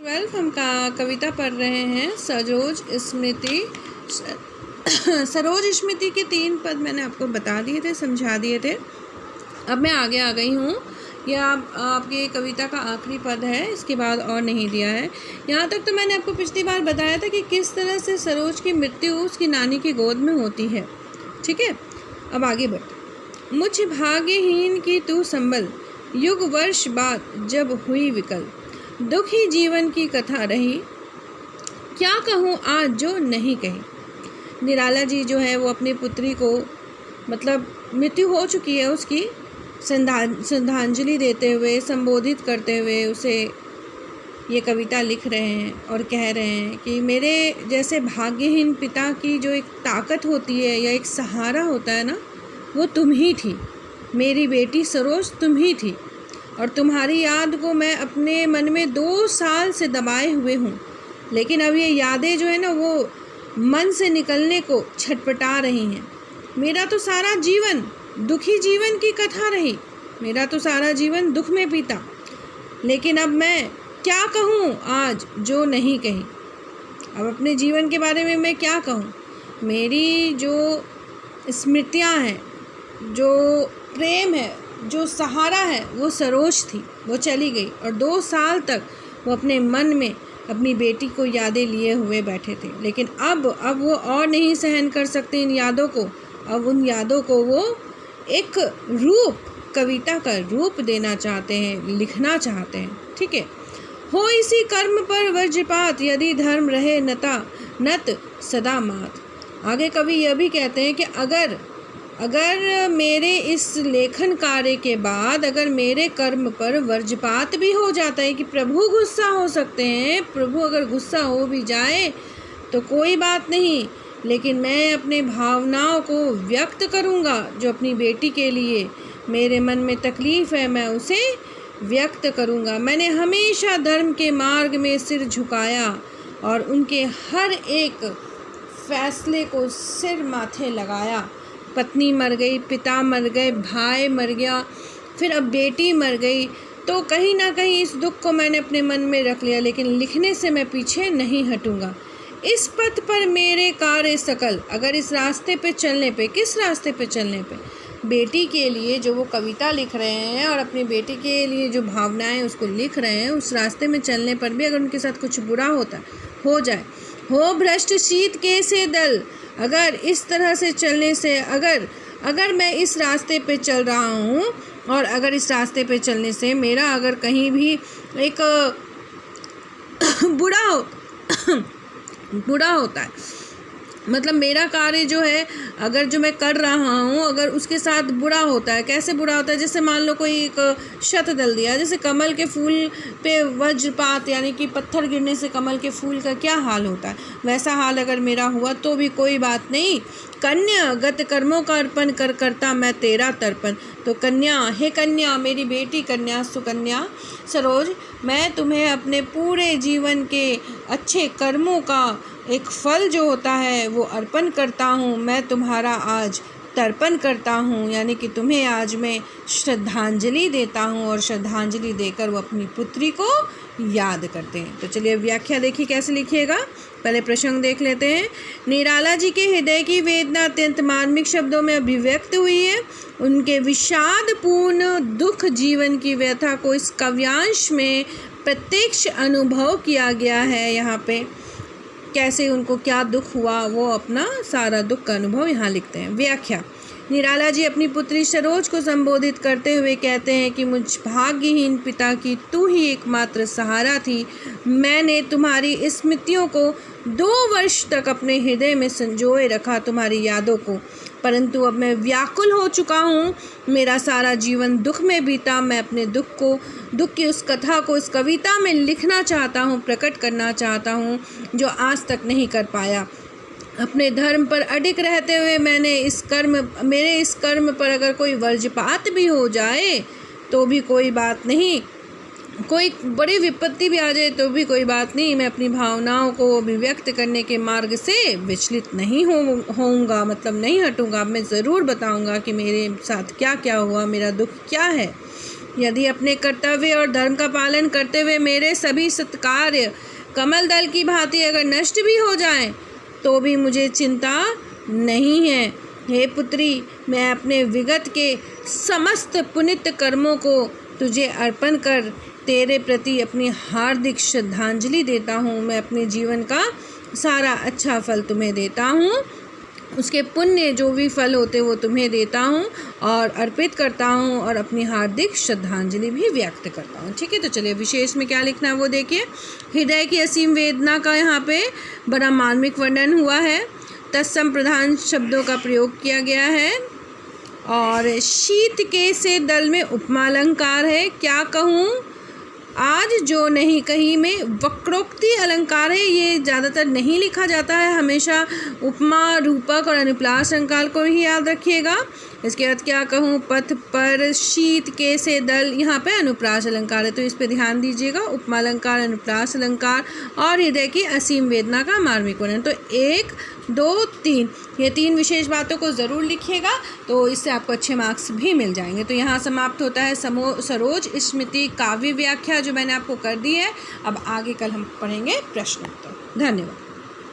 12 हम कविता पढ़ रहे हैं सरोज स्मृति। सरोज स्मृति के 3 पद मैंने आपको बता दिए थे, समझा दिए थे। अब मैं आगे आ गई हूँ। यह आपकी कविता का आखिरी पद है, इसके बाद और नहीं दिया है। यहाँ तक तो मैंने आपको पिछली बार बताया था कि किस तरह से सरोज की मृत्यु उसकी नानी की गोद में होती है। ठीक है, अब आगे बढ़। मुझ भाग्यहीन की तू संभल, युग वर्ष बाद जब हुई विकल, दुखी जीवन की कथा रही, क्या कहूँ आज जो नहीं कही। निराला जी जो है वो अपनी पुत्री को, मतलब मृत्यु हो चुकी है उसकी, श्रद्धांजलि देते हुए, संबोधित करते हुए उसे ये कविता लिख रहे हैं और कह रहे हैं कि मेरे जैसे भाग्यहीन पिता की जो एक ताकत होती है या एक सहारा होता है ना, वो तुम ही थी। मेरी बेटी सरोज तुम ही थी और तुम्हारी याद को मैं अपने मन में 2 साल से दबाए हुए हूँ, लेकिन अब ये यादें जो है ना वो मन से निकलने को छटपटा रही हैं। मेरा तो सारा जीवन दुखी जीवन की कथा रही, मेरा तो सारा जीवन दुख में बीता, लेकिन अब मैं क्या कहूँ आज जो नहीं कही। अब अपने जीवन के बारे में मैं क्या कहूँ। मेरी जो स्मृतियाँ हैं, जो प्रेम है, जो सहारा है, वो सरोज थी। वो चली गई और 2 साल तक वो अपने मन में अपनी बेटी को यादें लिए हुए बैठे थे, लेकिन अब वो और नहीं सहन कर सकते इन यादों को। अब उन यादों को वो एक रूप, कविता का रूप देना चाहते हैं, लिखना चाहते हैं। ठीक है। हो इसी कर्म पर वज्रपात, यदि धर्म रहे नत सदा मात। आगे कवि यह भी कहते हैं कि अगर मेरे इस लेखन कार्य के बाद अगर मेरे कर्म पर वज्रपात भी हो जाता है कि प्रभु गुस्सा हो सकते हैं, प्रभु अगर गुस्सा हो भी जाए तो कोई बात नहीं, लेकिन मैं अपने भावनाओं को व्यक्त करूंगा। जो अपनी बेटी के लिए मेरे मन में तकलीफ़ है, मैं उसे व्यक्त करूंगा। मैंने हमेशा धर्म के मार्ग में सिर झुकाया और उनके हर एक फैसले को सिर माथे लगाया। पत्नी मर गई, पिता मर गए, भाई मर गया, फिर अब बेटी मर गई, तो कहीं ना कहीं इस दुख को मैंने अपने मन में रख लिया, लेकिन लिखने से मैं पीछे नहीं हटूंगा। इस पथ पर मेरे कार्य सकल, अगर इस रास्ते पे चलने पे, किस रास्ते पे चलने पे, बेटी के लिए जो वो कविता लिख रहे हैं और अपनी बेटी के लिए जो भावनाएं उसको लिख रहे हैं, उस रास्ते में चलने पर भी अगर उनके साथ कुछ बुरा हो जाए, हो भ्रष्ट शीत के से दल, अगर इस तरह से चलने से, अगर मैं इस रास्ते पे चल रहा हूँ और अगर इस रास्ते पे चलने से मेरा अगर कहीं भी एक बुरा होता है, मतलब मेरा कार्य जो है अगर जो मैं कर रहा हूँ अगर उसके साथ बुरा होता है, कैसे बुरा होता है, जैसे मान लो कोई एक शत डल दिया, जैसे कमल के फूल पे वज्रपात यानी कि पत्थर गिरने से कमल के फूल का क्या हाल होता है, वैसा हाल अगर मेरा हुआ तो भी कोई बात नहीं। कन्या गत कर्मों का अर्पण कर करता मैं तेरा तर्पण। तो कन्या, हे कन्या, मेरी बेटी कन्या सुकन्या सरोज, मैं तुम्हें अपने पूरे जीवन के अच्छे कर्मों का एक फल जो होता है वो अर्पण करता हूँ। मैं तुम्हारा आज तर्पण करता हूँ, यानी कि तुम्हें आज मैं श्रद्धांजलि देता हूँ और श्रद्धांजलि देकर वो अपनी पुत्री को याद करते हैं। तो चलिए व्याख्या देखिए कैसे लिखिएगा। पहले प्रसंग देख लेते हैं। निराला जी के हृदय की वेदना अत्यंत मार्मिक शब्दों में अभिव्यक्त हुई है। उनके विषादपूर्ण दुख जीवन की व्यथा को इस काव्यांश में प्रत्यक्ष अनुभव किया गया है। यहाँ पे कैसे उनको क्या दुख हुआ, वो अपना सारा दुख का अनुभव यहाँ लिखते हैं। व्याख्या। निराला जी अपनी पुत्री सरोज को संबोधित करते हुए कहते हैं कि मुझ भाग्यहीन पिता की तू ही एकमात्र सहारा थी। मैंने तुम्हारी स्मृतियों को 2 वर्ष तक अपने हृदय में संजोए रखा, तुम्हारी यादों को, परंतु अब मैं व्याकुल हो चुका हूँ। मेरा सारा जीवन दुख में बीता। मैं अपने दुख की उस कथा को इस कविता में लिखना चाहता हूँ, प्रकट करना चाहता हूँ, जो आज तक नहीं कर पाया। अपने धर्म पर अडिग रहते हुए मेरे इस कर्म पर अगर कोई वज्रपात भी हो जाए तो भी कोई बात नहीं, कोई बड़ी विपत्ति भी आ जाए तो भी कोई बात नहीं, मैं अपनी भावनाओं को अभिव्यक्त करने के मार्ग से विचलित नहीं होऊंगा, मतलब नहीं हटूंगा। मैं ज़रूर बताऊंगा कि मेरे साथ क्या क्या हुआ, मेरा दुख क्या है। यदि अपने कर्तव्य और धर्म का पालन करते हुए मेरे सभी सत्कार्य कमल दल की भांति अगर नष्ट भी हो जाएं, तो भी मुझे चिंता नहीं है। हे पुत्री, मैं अपने विगत के समस्त पुनित कर्मों को तुझे अर्पण कर तेरे प्रति अपनी हार्दिक श्रद्धांजलि देता हूँ। मैं अपने जीवन का सारा अच्छा फल तुम्हें देता हूँ, उसके पुण्य जो भी फल होते वो तुम्हें देता हूँ और अर्पित करता हूँ और अपनी हार्दिक श्रद्धांजलि भी व्यक्त करता हूँ। ठीक है, तो चलिए विशेष में क्या लिखना है वो देखिए। हृदय की असीम वेदना का यहाँ पे बड़ा मार्मिक वर्णन हुआ है। तत्सम प्रधान शब्दों का प्रयोग किया गया है और शीत के से दल में उपमा अलंकार है। क्या कहूँ आज जो नहीं कही में वक्रोक्ति अलंकार है। ये ज़्यादातर नहीं लिखा जाता है, हमेशा उपमा, रूपक और अनुप्रास अलंकार को ही याद रखिएगा। इसके बाद क्या कहूँ पथ पर शीत के से दल, यहाँ पे अनुप्रास अलंकार है, तो इस पे ध्यान दीजिएगा। उपमा अलंकार, अनुप्रास अलंकार और हृदय की असीम वेदना का मार्मिक वर्णन। तो 1, 2, 3 ये 3 विशेष बातों को ज़रूर लिखिएगा, तो इससे आपको अच्छे मार्क्स भी मिल जाएंगे। तो यहाँ समाप्त होता है सरोज स्मृति काव्य व्याख्या जो मैंने आपको कर दी है। अब आगे कल हम पढ़ेंगे प्रश्नोत्तर। धन्यवाद।